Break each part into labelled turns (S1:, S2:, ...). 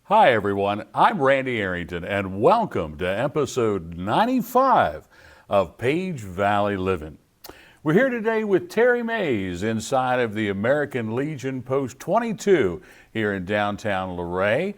S1: Hi, everyone. I'm Randy Arrington, and welcome to episode 95 of Page Valley Livin'. We're here today with Terri Mayes inside of the American Legion Post 22 here in downtown Luray,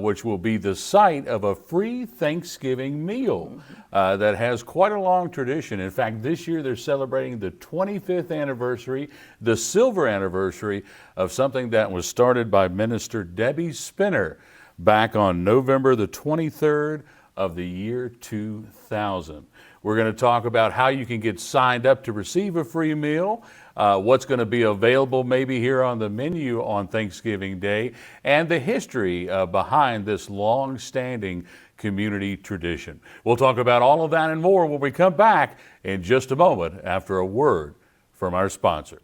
S1: which will be the site of a free Thanksgiving meal that has quite a long tradition. In fact, this year they're celebrating the 25th anniversary, the silver anniversary of something that was started by Minister Debbie Spinner back on November the 23rd of the year 2000. We're going to talk about how you can get signed up to receive a free meal, what's going to be available maybe here on the menu on Thanksgiving Day, and the history behind this long-standing community tradition. We'll talk about all of that and more when we come back in just a moment after a word from our sponsor.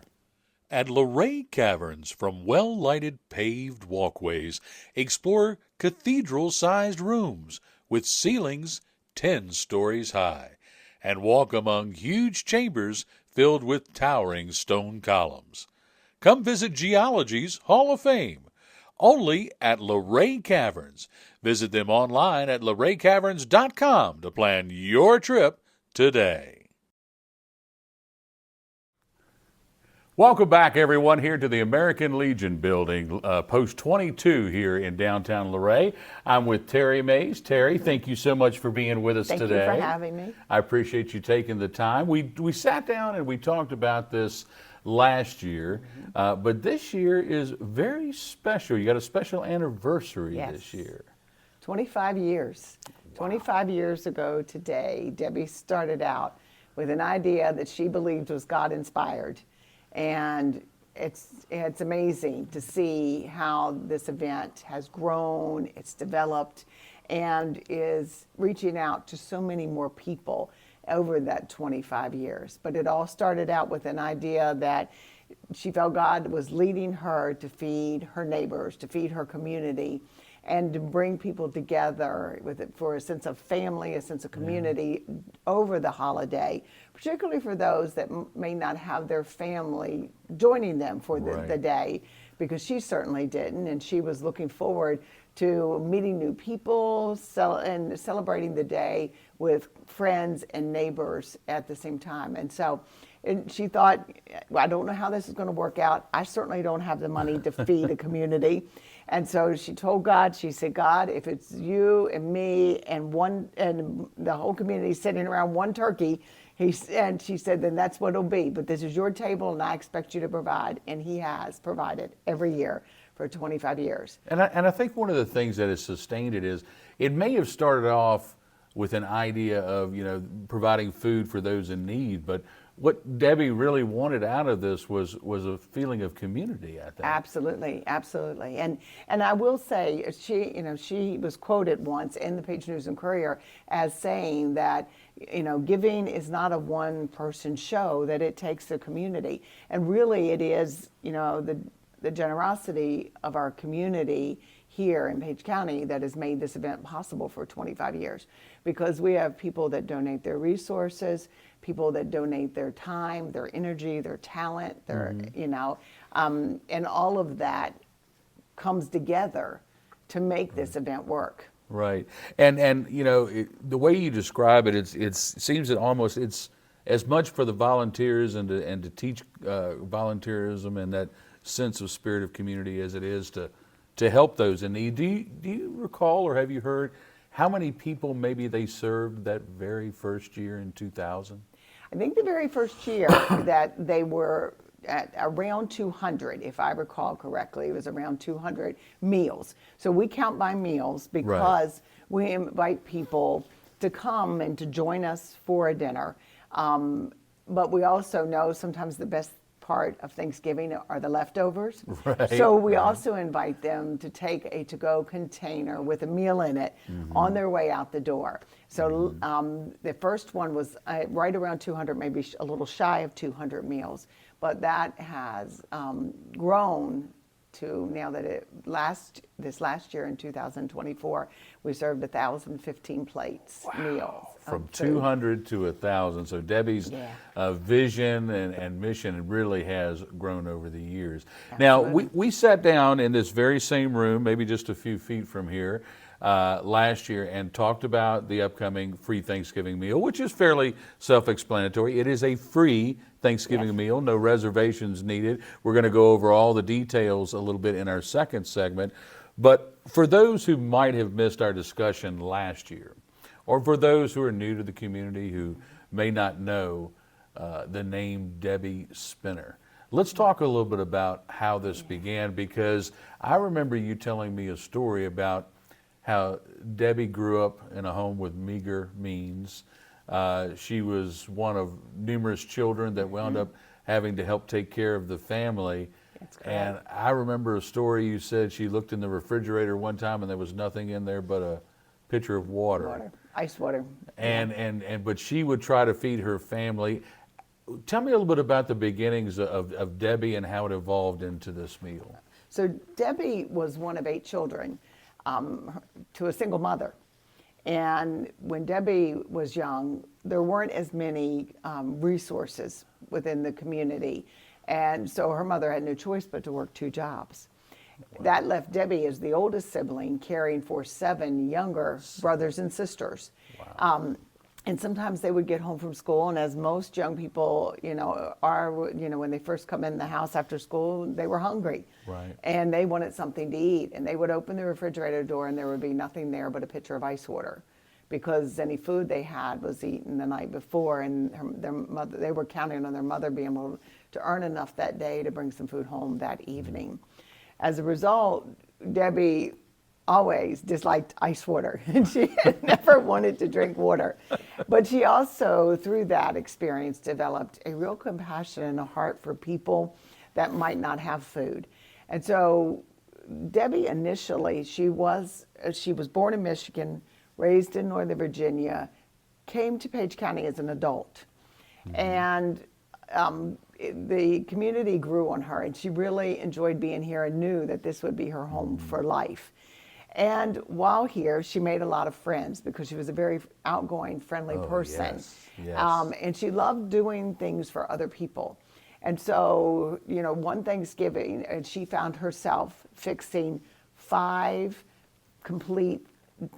S1: At Luray Caverns, from well-lighted paved walkways, explore cathedral-sized rooms with ceilings 10 stories high, and walk among huge chambers filled with towering stone columns. Come visit Geology's Hall of Fame, only at Luray Caverns. Visit them online at luraycaverns.com to plan your trip today. Welcome back, everyone, here to the American Legion building, Post 22 here in downtown Luray. I'm with Terri Mayes. Terri, thank you so much for being with us today.
S2: Thank you for having me.
S1: I appreciate you taking the time. We sat down and we talked about this last year, but this year is very special. You got a special anniversary this year.
S2: 25 years. Wow. 25 years ago today, Debbie started out with an idea that she believed was God-inspired. And it's amazing to see how this event has grown, it's developed, and is reaching out to so many more people over that 25 years. But it all started out with an idea that she felt God was leading her to feed her neighbors, to feed her community, and to bring people together with it for a sense of family, a sense of community over the holiday, particularly for those that may not have their family joining them for the day, because she certainly didn't, and she was looking forward to meeting new people and celebrating the day with friends and neighbors at the same time. And she thought, well, I don't know how this is going to work out. I certainly don't have the money to feed a community. And so she told God, she said, God, if it's you and me and the whole community sitting around one turkey, and she said, then that's what it'll be. But this is your table, and I expect you to provide. And he has provided every year for 25 years.
S1: And I think one of the things that has sustained it is it may have started off with an idea of, providing food for those in need, but what Debbie really wanted out of this was a feeling of community, I think.
S2: Absolutely, absolutely. And I will say, she was quoted once in the Page News and Courier as saying that, giving is not a one-person show, that it takes a community. And really it is, the generosity of our community here in Page County that has made this event possible for 25 years, because we have people that donate their resources, people that donate their time, their energy, their talent, and all of that comes together to make this event work.
S1: Right. And the way you describe it, it seems that almost it's as much for the volunteers and to teach volunteerism and that sense of spirit of community as it is to help those in need. Do you recall, or have you heard how many people maybe they served that very first year in 2000?
S2: I think the very first year that they were at around 200, if I recall correctly, it was around 200 meals. So we count by meals because we invite people to come and to join us for a dinner. But we also know sometimes the best part of Thanksgiving are the leftovers. So we also invite them to take a to-go container with a meal in it on their way out the door. So the first one was right around 200, maybe a little shy of 200 meals, but that has grown to now that this last year in 2024, we served 1,015 plates, meals.
S1: From
S2: of food.
S1: 200 to 1,000. So Debbie's vision and mission really has grown over the years.
S2: Absolutely.
S1: Now, we sat down in this very same room, maybe just a few feet from here, last year and talked about the upcoming free Thanksgiving meal, which is fairly self-explanatory. It is a free Thanksgiving meal, no reservations needed. We're going to go over all the details a little bit in our second segment. But for those who might have missed our discussion last year, or for those who are new to the community who may not know the name Debbie Spinner, let's talk a little bit about how this began, because I remember you telling me a story about how Debbie grew up in a home with meager means. She was one of numerous children that wound up having to help take care of the family.
S2: That's correct.
S1: And I remember a story you said she looked in the refrigerator one time and there was nothing in there but a pitcher of water.
S2: Ice water.
S1: But she would try to feed her family. Tell me a little bit about the beginnings of Debbie and how it evolved into this meal.
S2: So Debbie was one of 8 children to a single mother. And when Debbie was young, there weren't as many resources within the community. And so her mother had no choice but to work 2 jobs. Wow. That left Debbie as the oldest sibling caring for 7 younger brothers and sisters. Wow. And sometimes they would get home from school, and as most young people, when they first come in the house after school, they were hungry.
S1: Right.
S2: And they wanted something to eat, and they would open the refrigerator door and there would be nothing there but a pitcher of ice water, because any food they had was eaten the night before, and they were counting on their mother being able to earn enough that day to bring some food home that evening. As a result, Debbie always disliked ice water, and she had never wanted to drink water. But she also, through that experience, developed a real compassion and a heart for people that might not have food. And so Debbie initially, she was born in Michigan, raised in Northern Virginia, came to Page County as an adult. And the community grew on her, and she really enjoyed being here and knew that this would be her home for life. And while here, she made a lot of friends because she was a very outgoing, friendly person.
S1: Yes.
S2: And she loved doing things for other people. And so, one Thanksgiving, and she found herself fixing 5 complete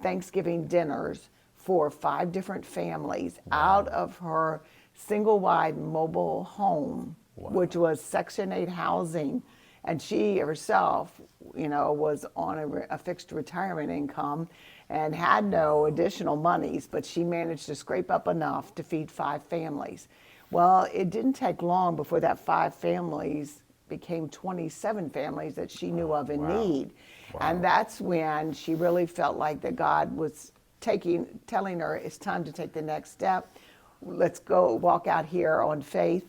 S2: Thanksgiving dinners for 5 different families out of her single-wide mobile home, which was Section 8 housing. And she herself, was on a fixed retirement income and had no additional monies, but she managed to scrape up enough to feed 5 families. Well, it didn't take long before that 5 families became 27 families that she knew of in need. Wow. And that's when she really felt like that God was telling her it's time to take the next step. Let's go walk out here on faith.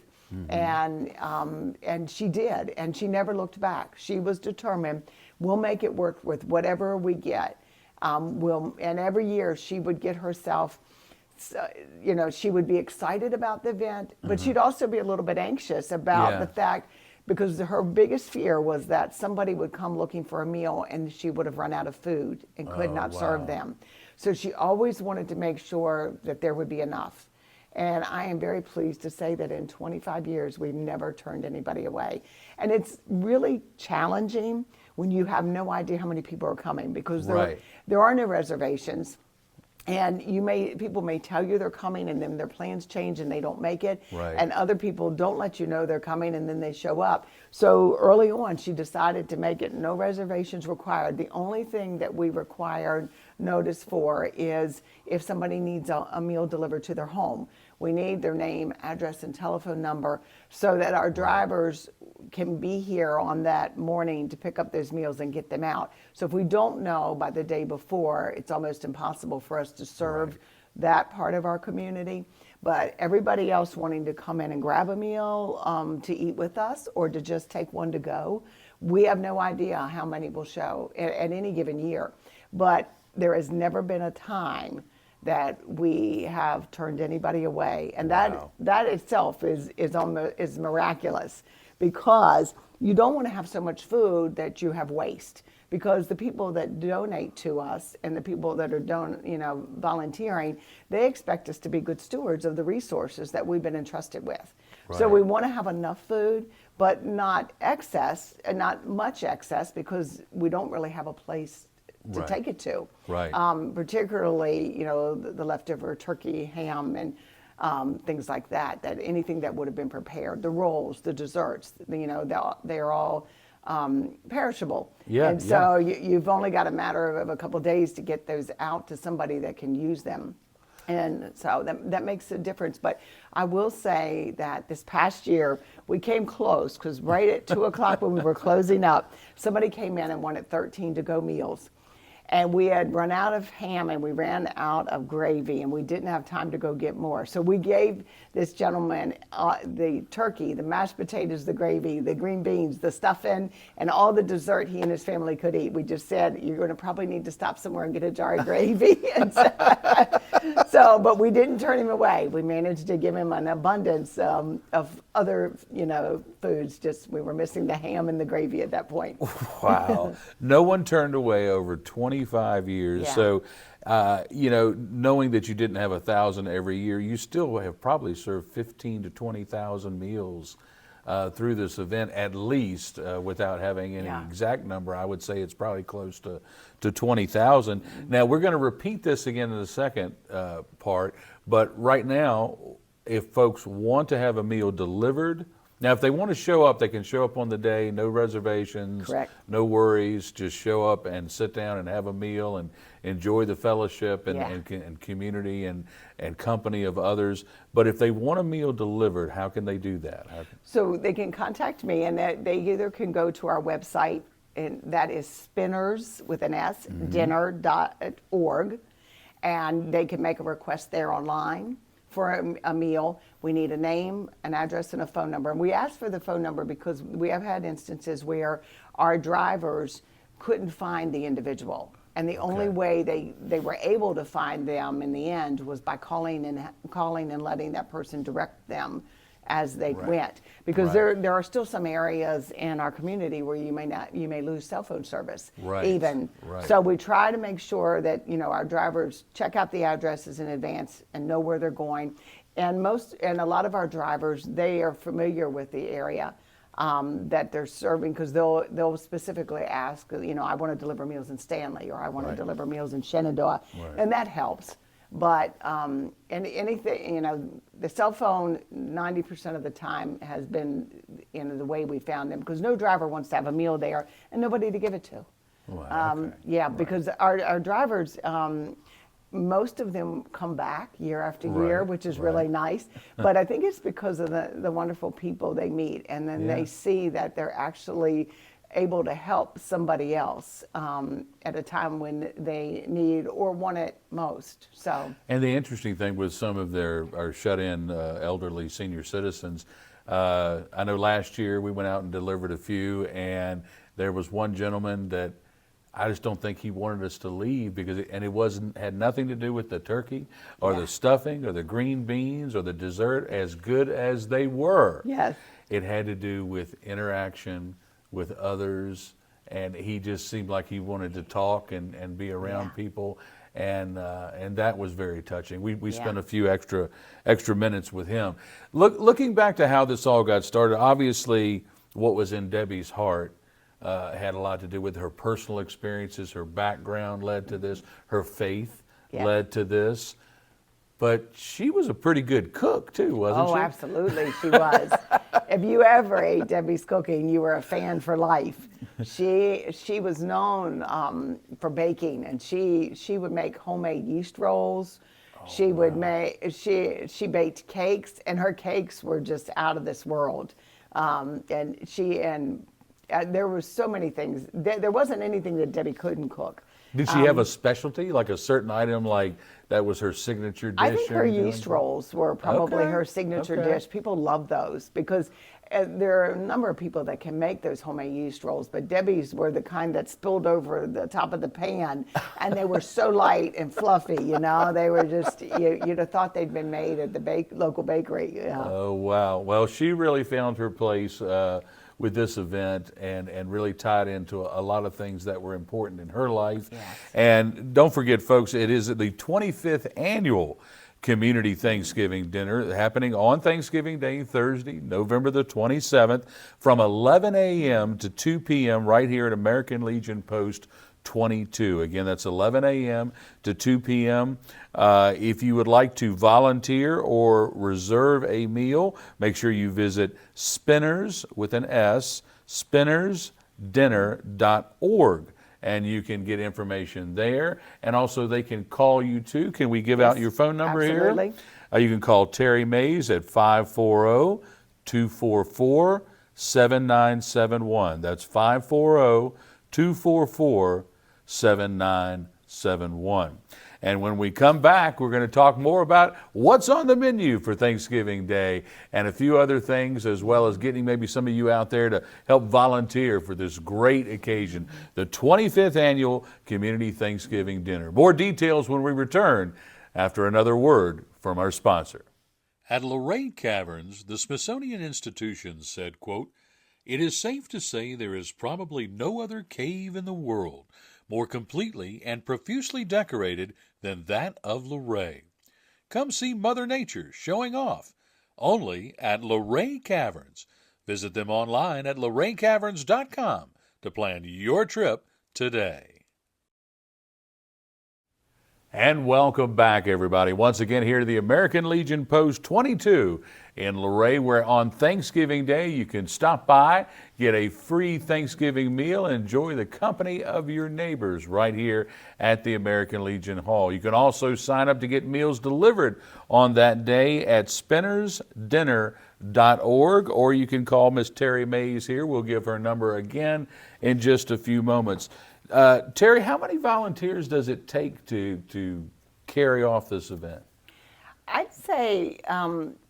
S2: And she did, and she never looked back. She was determined, we'll make it work with whatever we get. And every year she would get herself, she would be excited about the event, but she'd also be a little bit anxious about the fact, because her biggest fear was that somebody would come looking for a meal and she would have run out of food and could not serve them. So she always wanted to make sure that there would be enough. And I am very pleased to say that in 25 years, we've never turned anybody away. And it's really challenging when you have no idea how many people are coming, because there are no reservations. And people may tell you they're coming, and then their plans change and they don't make it.
S1: Right.
S2: And other people don't let you know they're coming, and then they show up. So early on, she decided to make it no reservations required. The only thing that we required notice for is if somebody needs a meal delivered to their home. We need their name, address, and telephone number so that our drivers can be here on that morning to pick up those meals and get them out. So if we don't know by the day before, it's almost impossible for us to serve that part of our community. But everybody else wanting to come in and grab a meal to eat with us or to just take one to go, we have no idea how many will show at any given year. But there has never been a time that we have turned anybody away, and that itself is miraculous, because you don't want to have so much food that you have waste, because the people that donate to us and the people that are volunteering, they expect us to be good stewards of the resources that we've been entrusted with. So
S1: Right.
S2: we want to have enough food, but not excess, and not much excess, because we don't really have a place to
S1: Right.
S2: take it to.
S1: Right.
S2: Particularly, the leftover turkey, ham, and things like that. That anything that would have been prepared, the rolls, the desserts, they're all perishable.
S1: Yeah,
S2: And so you've only got a matter of a couple of days to get those out to somebody that can use them. And so that makes a difference. But I will say that this past year, we came close, because right at 2 o'clock when we were closing up, somebody came in and wanted 13 to-go meals. And we had run out of ham and we ran out of gravy, and we didn't have time to go get more. So we gave this gentleman the turkey, the mashed potatoes, the gravy, the green beans, the stuffing, and all the dessert he and his family could eat. We just said, you're going to probably need to stop somewhere and get a jar of gravy. And but we didn't turn him away. We managed to give him an abundance of other, foods. Just we were missing the ham and the gravy at that point.
S1: Wow. No one turned away over 25 years.
S2: Yeah.
S1: So, knowing that you didn't have 1,000 every year, you still have probably served 15 to 20,000 meals through this event, at least, without having any exact number. I would say it's probably close to 20,000. Now, we're going to repeat this again in the second part, but right now, if folks want to have a meal delivered, now, if they want to show up, they can show up on the day, no reservations,
S2: Correct.
S1: no worries, just show up and sit down and have a meal and enjoy the fellowship and,
S2: Yeah.
S1: and community and company of others. But if they want a meal delivered, how can they do that?
S2: So they can contact me, and they either can go to our website, and that is spinners with an S, dinner.org, and they can make a request there online for a meal. We need a name, an address, and a phone number. And we ask for the phone number because we have had instances where our drivers couldn't find the individual. And the only way they were able to find them in the end was by calling and letting that person direct them as they went. Because there are still some areas in our community where you may lose cell phone service even.
S1: Right.
S2: So we try to make sure that our drivers check out the addresses in advance and know where they're going. And a lot of our drivers, they are familiar with the area that they're serving, because they'll specifically ask, I want to deliver meals in Stanley, or I want to deliver meals in Shenandoah, and that helps. But and anything, the cell phone 90% of the time has been the way we found them, because no driver wants to have a meal there and nobody to give it to.
S1: Wow,
S2: Because our drivers, most of them come back year after year, which is really nice. But I think it's because of the wonderful people they meet, and then they see that they're actually able to help somebody else at a time when they need or want it most. So.
S1: And the interesting thing with some of our shut-in elderly senior citizens, I know last year we went out and delivered a few, and there was one gentleman that I just don't think he wanted us to leave, because it had nothing to do with the turkey or the stuffing or the green beans or the dessert, as good as they were.
S2: Yes.
S1: It had to do with interaction with others, and he just seemed like he wanted to talk and be around people, and that was very touching. We spent a few extra minutes with him. Looking back to how this all got started, obviously what was in Debbie's heart had a lot to do with her personal experiences. Her background led to this. Her faith led to this. But she was a pretty good cook too, wasn't she?
S2: Oh, absolutely, she was. If you ever ate Debbie's cooking, you were a fan for life. She was known for baking, and she would make homemade yeast rolls. She baked cakes, and her cakes were just out of this world. There were so many things. There wasn't anything that Debbie couldn't cook.
S1: Did she have a specialty, like a certain item, like that was her signature dish?
S2: I think her yeast rolls were probably her signature dish. People love those because there are a number of people that can make those homemade yeast rolls, but Debbie's were the kind that spilled over the top of the pan, and they were so light and fluffy, They were just, you'd have thought they'd been made at the local bakery.
S1: Oh, wow. Well, she really found her place with this event and really tied into a lot of things that were important in her life.
S2: Yes.
S1: And don't forget, folks, it is the 25th annual Community Thanksgiving Dinner happening on Thanksgiving Day, Thursday, November the 27th, from 11 a.m. to 2 p.m. right here at American Legion Post 22. Again, that's 11 a.m. to 2 p.m. If you would like to volunteer or reserve a meal, make sure you visit Spinners with an S, spinnersdinner.org. And you can get information there. And also they can call you too. Can we give out your phone number
S2: absolutely.
S1: here? You can call Terri Mayes at 540-244-7971. That's 540-244-7971. And when we come back, we're going to talk more about what's on the menu for Thanksgiving Day and a few other things, as well as getting maybe some of you out there to help volunteer for this great occasion, the 25th Annual Community Thanksgiving Dinner. More details when we return after another word from our sponsor. At Luray Caverns, the Smithsonian Institution said, quote, "It is safe to say there is probably no other cave in the world more completely and profusely decorated than that of Luray. Come see Mother Nature showing off, only at Luray Caverns. Visit them online at luraycaverns.com to plan your trip today." And welcome back, everybody. Once again, here to the American Legion Post 22 in Luray, where on Thanksgiving Day you can stop by, get a free Thanksgiving meal, and enjoy the company of your neighbors right here at the American Legion Hall. You can also sign up to get meals delivered on that day at spinnersdinner.org, or you can call Miss Terri Mayes here. We'll give her number again in just a few moments. Terri, how many volunteers does it take to carry off this event?
S2: I'd say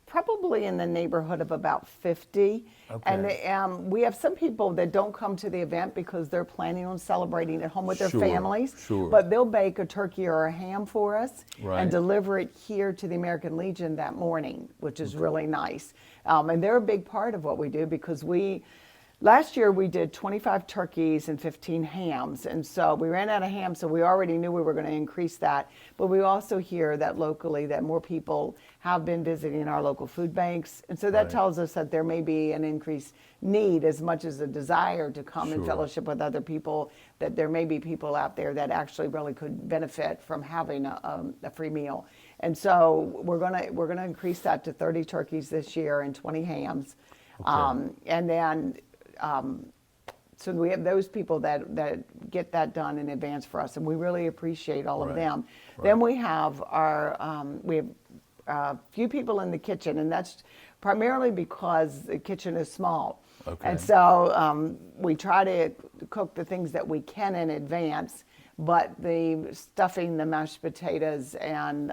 S2: probably in the neighborhood of about 50.
S1: Okay.
S2: And we have some people that don't come to the event because they're planning on celebrating at home with their
S1: Sure,
S2: families.
S1: sure.
S2: But they'll bake a turkey or a ham for us
S1: Right.
S2: and deliver it here to the American Legion that morning, which is really nice. And they're a big part of what we do because last year we did 25 turkeys and 15 hams, and so we ran out of ham, so we already knew we were going to increase that. But we also hear that locally that more people have been visiting our local food banks, and so that
S1: Right.
S2: tells us that there may be an increased need as much as a desire to come and
S1: Sure.
S2: fellowship with other people, that there may be people out there that actually really could benefit from having a free meal. And so we're gonna increase that to 30 turkeys this year and 20 hams. And then so we have those people that get that done in advance for us, and we really appreciate all of
S1: Right,
S2: them.
S1: right.
S2: Then we have a few people in the kitchen, and that's primarily because the kitchen is small.
S1: Okay.
S2: And so we try to cook the things that we can in advance, but the stuffing, the mashed potatoes, and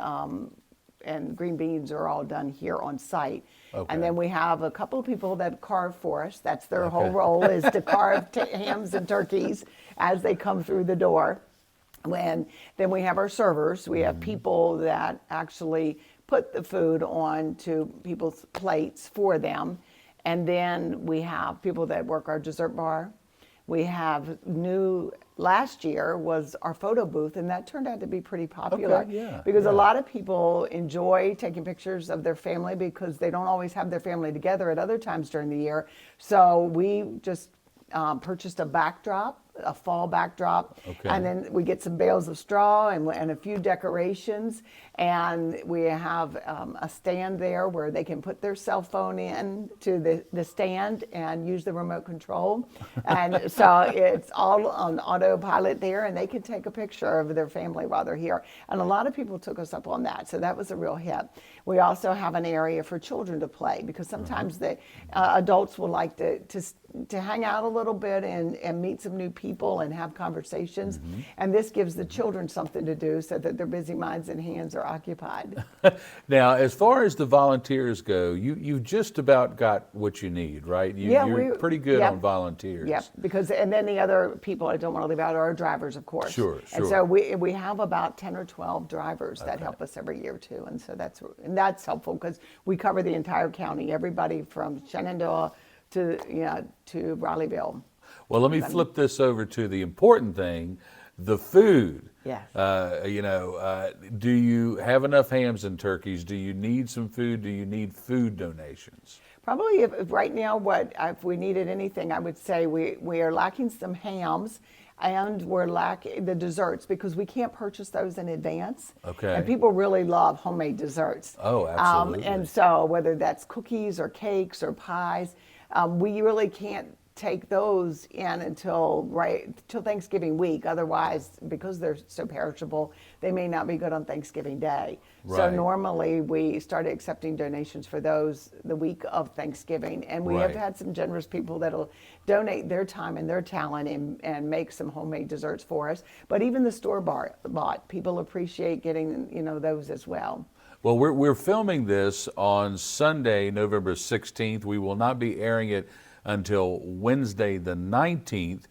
S2: green beans are all done here on site.
S1: Okay.
S2: And then we have a couple of people that carve for us. That's their whole
S1: Okay.
S2: role, is to carve hams and turkeys as they come through the door. Then we have our servers. We have people that actually put the food onto people's plates for them. And then we have people that work our dessert bar. We have last year was our photo booth, and that turned out to be pretty popular.
S1: Okay, yeah,
S2: because
S1: yeah.
S2: a lot of people enjoy taking pictures of their family because they don't always have their family together at other times during the year. So we just purchased a backdrop, a fall backdrop,
S1: Okay.
S2: and then we get some bales of straw and a few decorations, and we have a stand there where they can put their cell phone in to the stand and use the remote control, and so it's all on autopilot there, and they can take a picture of their family while they're here. And a lot of people took us up on that, so that was a real hit. We also have an area for children to play, because sometimes the adults will like to hang out a little bit and meet some new people and have conversations. And this gives the children something to do so that their busy minds and hands are occupied.
S1: Now, as far as the volunteers go, you've just about got what you need, right? You're pretty good
S2: yep.
S1: on volunteers.
S2: Yep, and then the other people I don't want to leave out are our drivers, of course.
S1: Sure,
S2: And
S1: sure.
S2: so we have about 10 or 12 drivers that
S1: Okay.
S2: help us every year too, and so that's helpful because we cover the entire county, everybody from Shenandoah to Rileyville.
S1: Well, let me flip this over to the important thing, the food.
S2: Yes.
S1: Do you have enough hams and turkeys? Do you need some food? Do you need food donations?
S2: Probably if right now, if we needed anything, I would say we are lacking some hams, and we're lacking the desserts because we can't purchase those in advance.
S1: Okay.
S2: And people really love homemade desserts.
S1: Oh, absolutely.
S2: And so whether that's cookies or cakes or pies, we really can't take those in until Thanksgiving week. Otherwise, because they're so perishable, they may not be good on Thanksgiving Day.
S1: Right.
S2: So normally we started accepting donations for those the week of Thanksgiving, and we have
S1: Right.
S2: had some generous people that'll donate their time and their talent and make some homemade desserts for us. But even the store bought, people appreciate getting those as well.
S1: Well, we're filming this on Sunday, November 16th. We will not be airing it until Wednesday the 19th,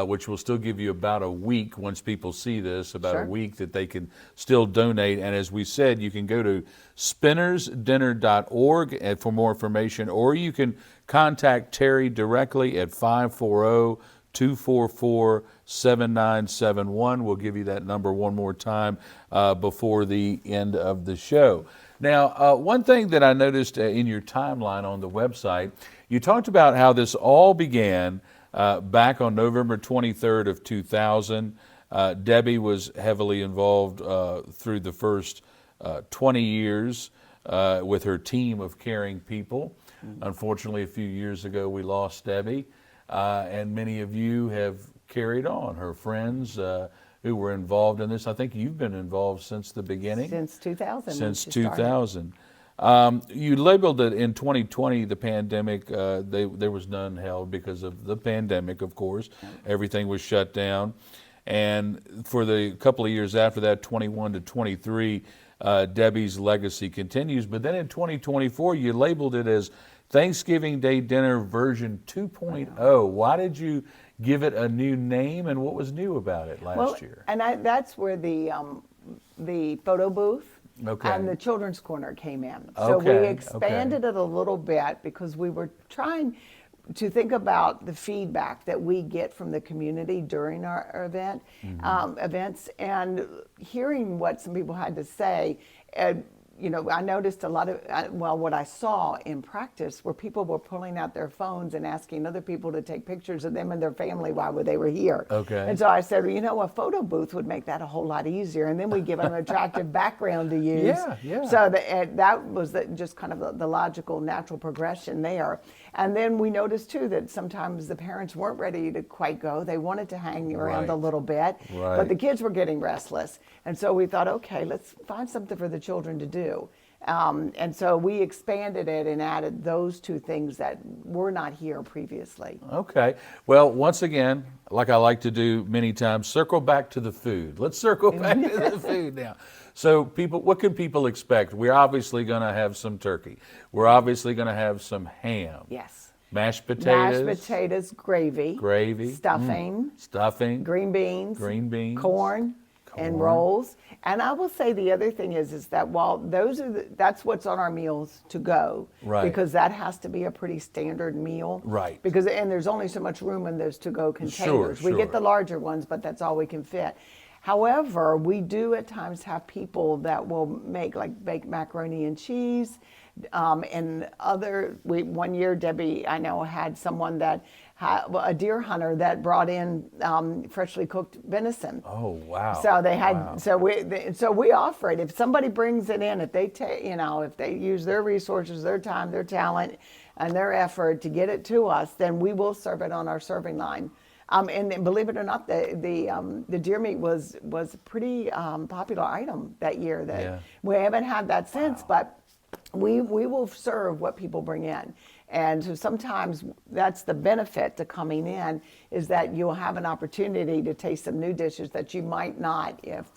S1: which will still give you about a week once people see this, about
S2: Sure.
S1: a week that they can still donate. And as we said, you can go to spinnersdinner.org for more information, or you can contact Terri directly at 540-244-7971. We'll give you that number one more time before the end of the show. Now, one thing that I noticed in your timeline on the website, you talked about how this all began back on November 23rd of 2000. Debbie was heavily involved through the first 20 years with her team of caring people. Unfortunately, a few years ago, we lost Debbie, and many of you have carried on, her friends who were involved in this. I think you've been involved since the beginning.
S2: Since 2000.
S1: Since
S2: when she started.
S1: 2000. You labeled it in 2020, the pandemic, there was none held because of the pandemic, of course. Everything was shut down. And for the couple of years after that, 21 to 23, Debbie's legacy continues. But then in 2024, you labeled it as Thanksgiving Day Dinner version 2.0. Why did you give it a new name, and what was new about it last year?
S2: And that's where the photo booth
S1: Okay.
S2: and the children's corner came in. So we
S1: Okay,
S2: expanded it a little bit because we were trying to think about the feedback that we get from the community during our events, and hearing what some people had to say. I noticed a lot of, what I saw in practice where people were pulling out their phones and asking other people to take pictures of them and their family while they were here.
S1: Okay.
S2: And so I said, a photo booth would make that a whole lot easier. And then we give them an attractive background to use.
S1: Yeah.
S2: So that was just kind of the logical, natural progression there. And then we noticed, too, that sometimes the parents weren't ready to quite go. They wanted to hang around a little bit, but the kids were getting restless. And so we thought, okay, let's find something for the children to do. And so we expanded it and added those two things that were not here previously.
S1: Okay. Well, once again, like I like to do many times, circle back to the food. Let's circle back to the food now. So what can people expect? We're obviously going to have some turkey. We're obviously going to have some ham.
S2: Yes.
S1: Mashed potatoes.
S2: Mashed potatoes, gravy.
S1: Gravy.
S2: Stuffing.
S1: Stuffing.
S2: Green beans. Corn. And rolls. And I will say the other thing is that while that's what's on our meals to go,
S1: right,
S2: because that has to be a pretty standard meal,
S1: right?
S2: And there's only so much room in those to-go containers.
S1: Sure.
S2: We get the larger ones, but that's all we can fit. However, we do at times have people that will make baked macaroni and cheese, and one year Debbie, I know, had someone that a deer hunter that brought in freshly cooked venison.
S1: Oh wow!
S2: So they had so we offer it. If somebody brings it in, if they if they use their resources, their time, their talent, and their effort to get it to us, then we will serve it on our serving line. And believe it or not, the deer meat was a pretty popular item that year. We haven't had that since, but we will serve what people bring in. And so sometimes that's the benefit to coming in, is that you'll have an opportunity to taste some new dishes that you might not if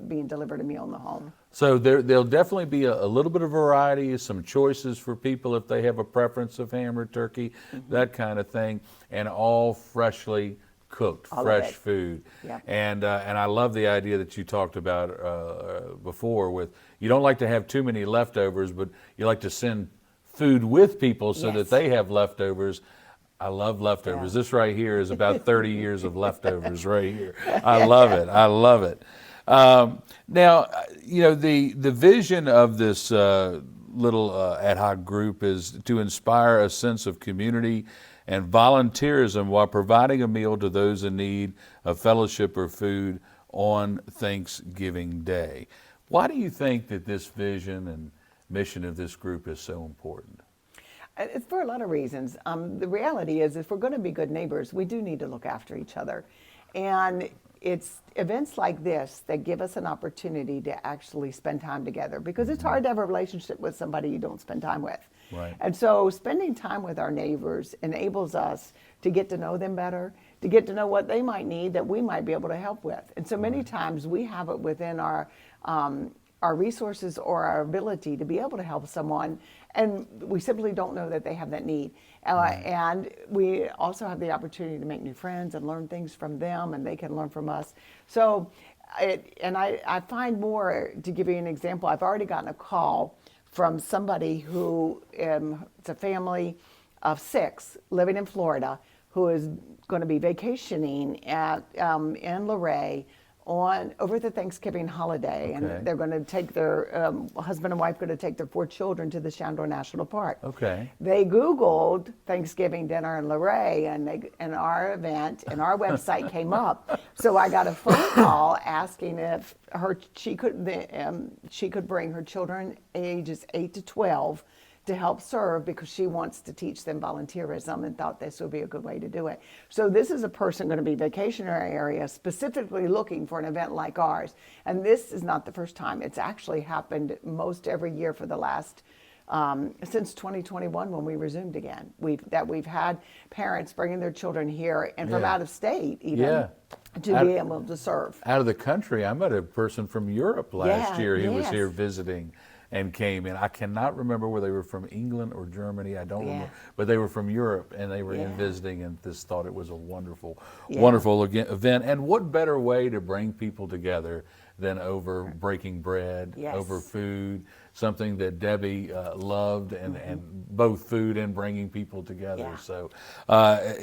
S2: being delivered a meal in the home.
S1: So there'll definitely be a little bit of variety, some choices for people if they have a preference of ham or turkey, that kind of thing, and all freshly cooked, fresh food.
S2: Yep.
S1: And I love the idea that you talked about before with, you don't like to have too many leftovers, but you like to send food with people so that
S2: Yes.
S1: they have leftovers. I love leftovers.
S2: Yeah.
S1: This right here is about 30 years of leftovers right here. I love it. I love it. Now, the vision of this little ad hoc group is to inspire a sense of community and volunteerism while providing a meal to those in need of fellowship or food on Thanksgiving Day. Why do you think that this vision and mission of this group is so important?
S2: It's for a lot of reasons. The reality is, if we're going to be good neighbors, we do need to look after each other. And it's events like this that give us an opportunity to actually spend time together, because it's hard to have a relationship with somebody you don't spend time with.
S1: Right.
S2: And so spending time with our neighbors enables us to get to know them better, to get to know what they might need that we might be able to help with. And so many times we have it within our resources or our ability to be able to help someone, and we simply don't know that they have that need. And we also have the opportunity to make new friends and learn things from them, and they can learn from us. So, I find more, to give you an example, I've already gotten a call from somebody who, it's a family of 6 living in Florida, who is going to be vacationing in Luray over the Thanksgiving holiday.
S1: Okay.
S2: And they're going to take their husband and wife going to take their 4 children to the Shandor National Park.
S1: Okay.
S2: They Googled Thanksgiving dinner in Luray, and our event and our website came up. So I got a phone call asking if she could bring her children ages 8 to 12 to help serve, because she wants to teach them volunteerism and thought this would be a good way to do it. So this is a person going to be vacationing in our area specifically looking for an event like ours. And this is not the first time. It's actually happened most every year for the last since 2021, when we resumed again. We've had parents bringing their children here and from out of state even to be able to serve.
S1: Out of the country. I met a person from Europe last year who was
S2: yes.
S1: here visiting and came in. I cannot remember whether they were from England or Germany. I don't remember, but they were from Europe, and they were in visiting, and just thought it was a wonderful, wonderful event. And what better way to bring people together than over breaking bread, over food, something that Debbie loved, and both food and bringing people together.
S2: Yeah.
S1: So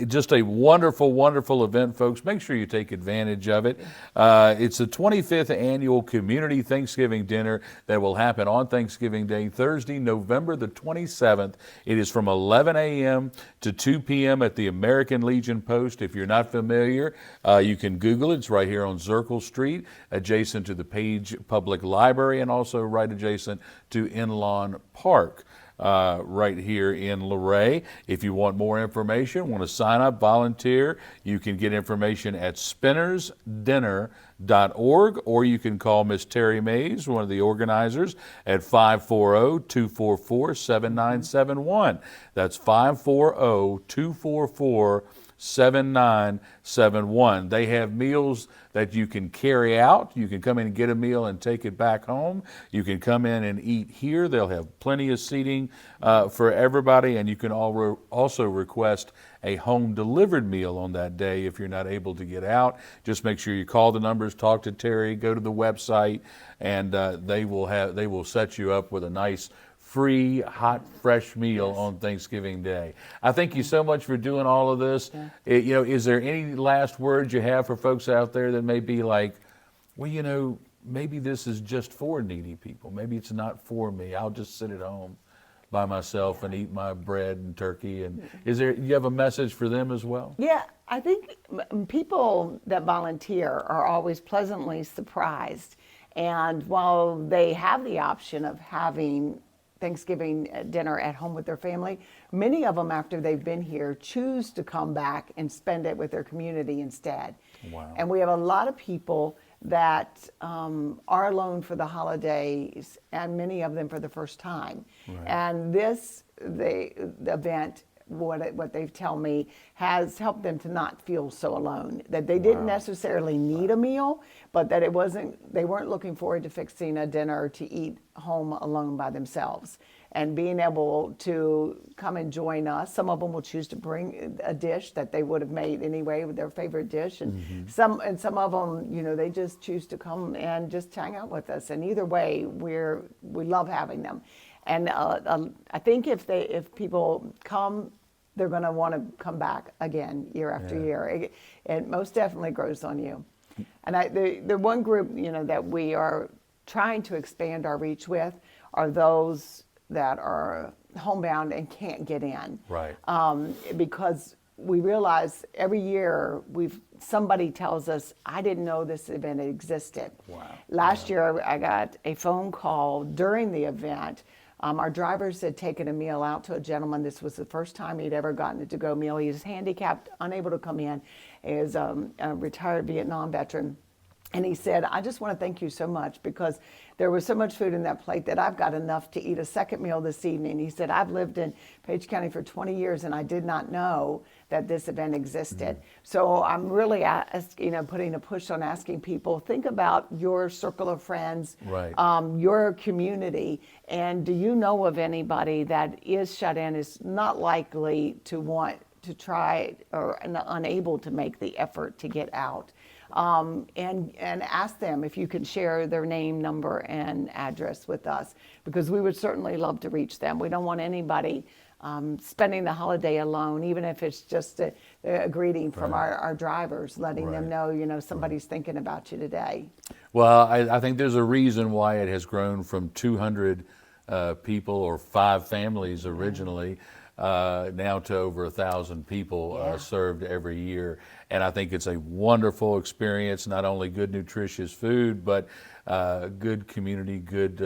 S1: just a wonderful, wonderful event, folks. Make sure you take advantage of it. It's the 25th annual Community Thanksgiving Dinner that will happen on Thanksgiving Day, Thursday, November the 27th. It is from 11 a.m. to 2 p.m. at the American Legion Post. If you're not familiar, you can Google it. It's right here on Zirkle Street, adjacent to the Page Public Library, and also right adjacent to Inlawn Park. Right here in Luray. If you want more information, want to sign up, volunteer, you can get information at spinnersdinner.org, or you can call Miss Terri Mayes, one of the organizers, at 540-244-7971. That's 540-244-7971. They have meals that you can carry out. You can come in and get a meal and take it back home. You can come in and eat here. They'll have plenty of seating for everybody, and you can also request a home delivered meal on that day if you're not able to get out. Just make sure you call the numbers, talk to Terri, go to the website, and they will set you up with a nice free, hot, fresh meal on Thanksgiving Day. I thank you so much for doing all of this. Is there any last words you have for folks out there that may be like, well, maybe this is just for needy people. Maybe it's not for me. I'll just sit at home by myself and eat my bread and turkey. And you have a message for them as well?
S2: Yeah, I think people that volunteer are always pleasantly surprised. And while they have the option of having Thanksgiving dinner at home with their family, many of them, after they've been here, choose to come back and spend it with their community instead.
S1: Wow.
S2: And we have a lot of people that are alone for the holidays, and many of them for the first time.
S1: Right.
S2: And the event, what they've told me, has helped them to not feel so alone. That they didn't necessarily need a meal, but that they weren't looking forward to fixing a dinner to eat home alone by themselves. And being able to come and join us. Some of them will choose to bring a dish that they would have made anyway, with their favorite dish, and some of them, they just choose to come and just hang out with us. And either way, we love having them. And I think if people come, they're going to want to come back again year after year. It most definitely grows on you. And the one group, that we are trying to expand our reach with are those that are homebound and can't get in.
S1: Right.
S2: Because we realize every year somebody tells us, I didn't know this event existed.
S1: Wow.
S2: Last year I got a phone call during the event. Our drivers had taken a meal out to a gentleman. This was the first time he'd ever gotten a to-go meal. He was handicapped, unable to come in. He is a retired Vietnam veteran. And he said, I just want to thank you so much because there was so much food in that plate that I've got enough to eat a second meal this evening. He said, I've lived in Page County for 20 years and I did not know that this event existed. So I'm really putting a push on asking people, think about your circle of friends,
S1: Right.
S2: Your community, and do you know of anybody that is shut in, is not likely to want to try or unable to make the effort to get out? And ask them if you can share their name, number, and address with us, because we would certainly love to reach them. We don't want anybody spending the holiday alone, even if it's just a greeting from our drivers, letting them know, somebody's thinking about you today.
S1: Well, I think there's a reason why it has grown from 200 people or 5 families originally now to over 1,000 people served every year. And I think it's a wonderful experience, not only good nutritious food, but good community, good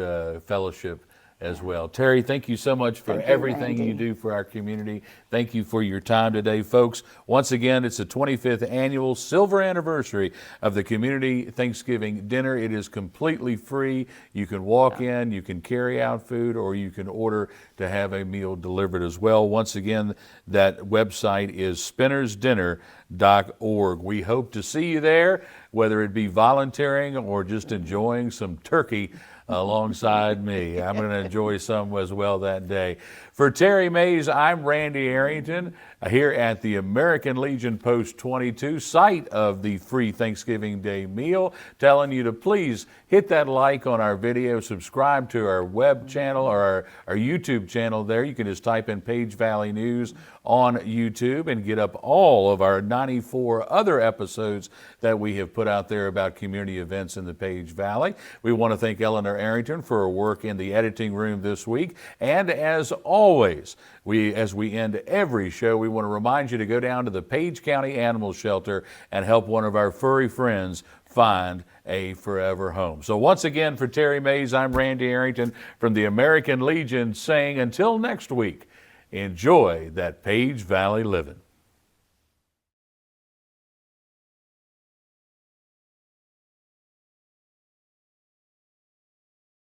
S1: fellowship as well. Terri, thank you so much for everything you do for our community. Thank you for your time today, folks. Once again, it's the 25th annual silver anniversary of the Community Thanksgiving Dinner. It is completely free. You can walk in, you can carry out food, or you can order to have a meal delivered as well. Once again, that website is spinnersdinner.org. We hope to see you there, whether it be volunteering or just enjoying some turkey alongside me. I'm going to enjoy some as well that day. For Terri Mayes, I'm Randy Arrington here at the American Legion Post 22, site of the free Thanksgiving Day meal, telling you to please hit that like on our video, subscribe to our web channel or our YouTube channel there. You can just type in Page Valley News on YouTube and get up all of our 94 other episodes that we have put out there about community events in the Page Valley. We want to thank Eleanor Arrington for her work in the editing room this week. And as always, as we end every show, we want to remind you to go down to the Page County Animal Shelter and help one of our furry friends find a forever home. So once again, for Terri Mayes, I'm Randy Arrington from the American Legion saying until next week, enjoy that Page Valley living.